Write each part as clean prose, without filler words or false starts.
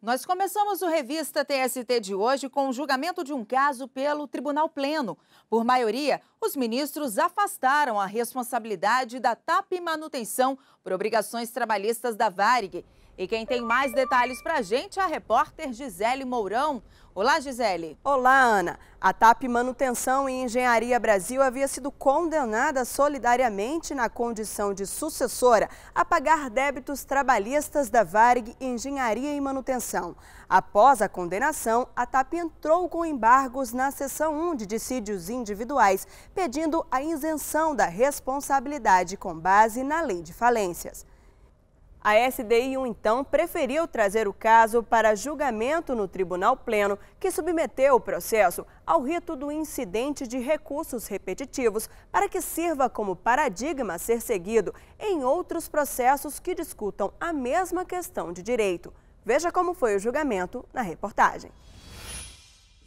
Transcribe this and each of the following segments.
Nós começamos o Revista TST de hoje com o julgamento de um caso pelo Tribunal Pleno. Por maioria, os ministros afastaram a responsabilidade da TAP Manutenção por obrigações trabalhistas da Varig. E quem tem mais detalhes para a gente é a repórter Gisele Mourão. Olá, Gisele. Olá, Ana. A TAP Manutenção e Engenharia Brasil havia sido condenada solidariamente na condição de sucessora a pagar débitos trabalhistas da Varig Engenharia e Manutenção. Após a condenação, a TAP entrou com embargos na seção 1 de dissídios individuais, pedindo a isenção da responsabilidade com base na Lei de Falências. A SDI1, então, preferiu trazer o caso para julgamento no Tribunal Pleno, que submeteu o processo ao rito do incidente de recursos repetitivos para que sirva como paradigma a ser seguido em outros processos que discutam a mesma questão de direito. Veja como foi o julgamento na reportagem.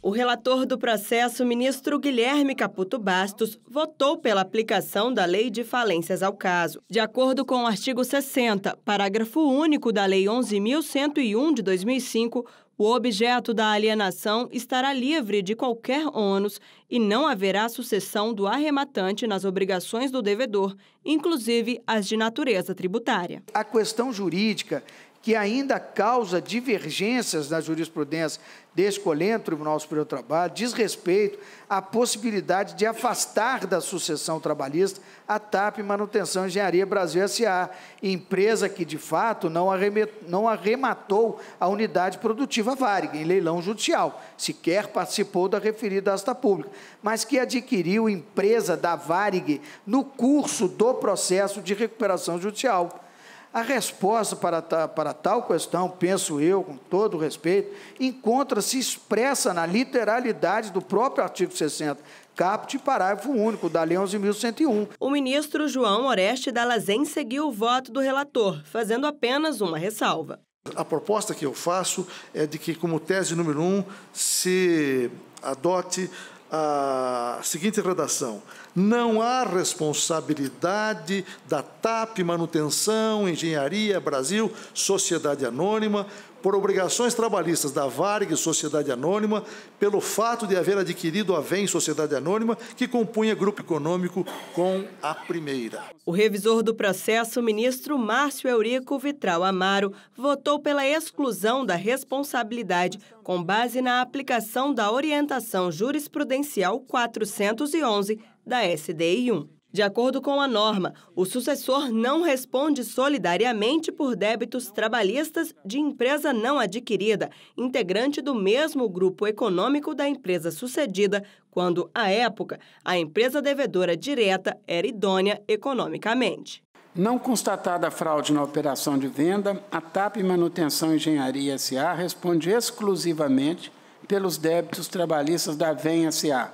O relator do processo, ministro Guilherme Caputo Bastos, votou pela aplicação da Lei de Falências ao caso. De acordo com o artigo 60, parágrafo único da Lei 11.101 de 2005, o objeto da alienação estará livre de qualquer ônus e não haverá sucessão do arrematante nas obrigações do devedor, inclusive as de natureza tributária. A questão jurídica que ainda causa divergências na jurisprudência escolhendo o Tribunal Superior do Trabalho, diz respeito à possibilidade de afastar da sucessão trabalhista a TAP Manutenção e Engenharia Brasil S.A., empresa que, de fato, não arrematou a unidade produtiva Varig em leilão judicial, sequer participou da referida asta pública, mas que adquiriu empresa da Varig no curso do processo de recuperação judicial. A resposta para tal questão, penso eu, com todo respeito, encontra-se expressa na literalidade do próprio artigo 60, caput, parágrafo único da Lei 11.101. O ministro João Oreste Dallazen seguiu o voto do relator, fazendo apenas uma ressalva. A proposta que eu faço é de que, como tese número 1, se adote a seguinte redação: não há responsabilidade da TAP Manutenção, Engenharia Brasil, Sociedade Anônima, por obrigações trabalhistas da Varig, Sociedade Anônima, pelo fato de haver adquirido a VEM Sociedade Anônima, que compunha grupo econômico com a primeira. O revisor do processo, ministro Márcio Eurico Vitral Amaro, votou pela exclusão da responsabilidade com base na aplicação da orientação jurisprudencial 411 da SDI1. De acordo com a norma, o sucessor não responde solidariamente por débitos trabalhistas de empresa não adquirida, integrante do mesmo grupo econômico da empresa sucedida, quando, à época, a empresa devedora direta era idônea economicamente. Não constatada fraude na operação de venda, a TAP Manutenção e Engenharia S.A. responde exclusivamente pelos débitos trabalhistas da VEM S.A.,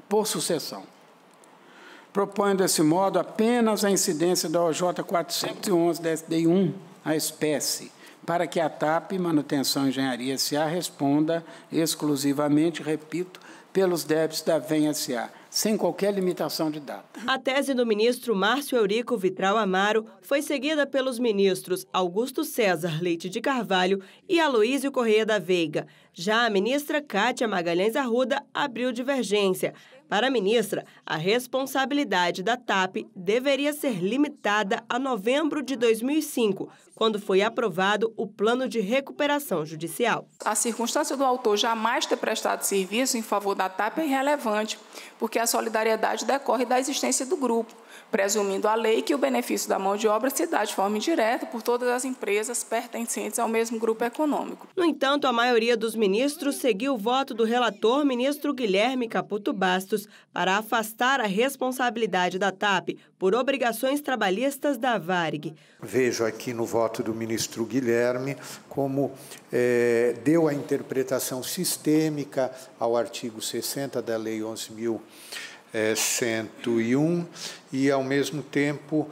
por sucessão. Proponho, desse modo, apenas a incidência da OJ 411 da SDI1, a espécie, para que a TAP Manutenção e Engenharia S.A. responda exclusivamente, repito, pelos débitos da VEM S.A., sem qualquer limitação de data. A tese do ministro Márcio Eurico Vitral Amaro foi seguida pelos ministros Augusto César Leite de Carvalho e Aloísio Correia da Veiga. Já a ministra Kátia Magalhães Arruda abriu divergência. Para a ministra, a responsabilidade da TAP deveria ser limitada a novembro de 2005, quando foi aprovado o Plano de Recuperação Judicial. A circunstância do autor jamais ter prestado serviço em favor da TAP é irrelevante, porque a solidariedade decorre da existência do grupo, presumindo a lei que o benefício da mão de obra se dá de forma indireta por todas as empresas pertencentes ao mesmo grupo econômico. No entanto, a maioria dos ministros seguiu o voto do relator, ministro Guilherme Caputo Bastos, para afastar a responsabilidade da TAP por obrigações trabalhistas da Varig. Vejo aqui no voto do ministro Guilherme como deu a interpretação sistêmica ao artigo 60 da Lei 11.101 e, ao mesmo tempo,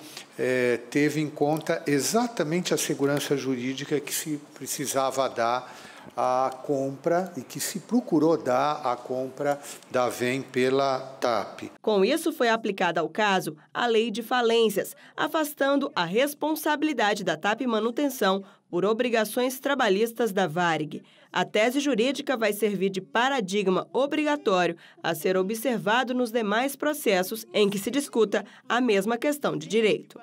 teve em conta exatamente a segurança jurídica que se precisava dar a compra e que se procurou dar a compra da VEM pela TAP. Com isso, foi aplicada ao caso a Lei de Falências, afastando a responsabilidade da TAP Manutenção por obrigações trabalhistas da Varig. A tese jurídica vai servir de paradigma obrigatório a ser observado nos demais processos em que se discuta a mesma questão de direito.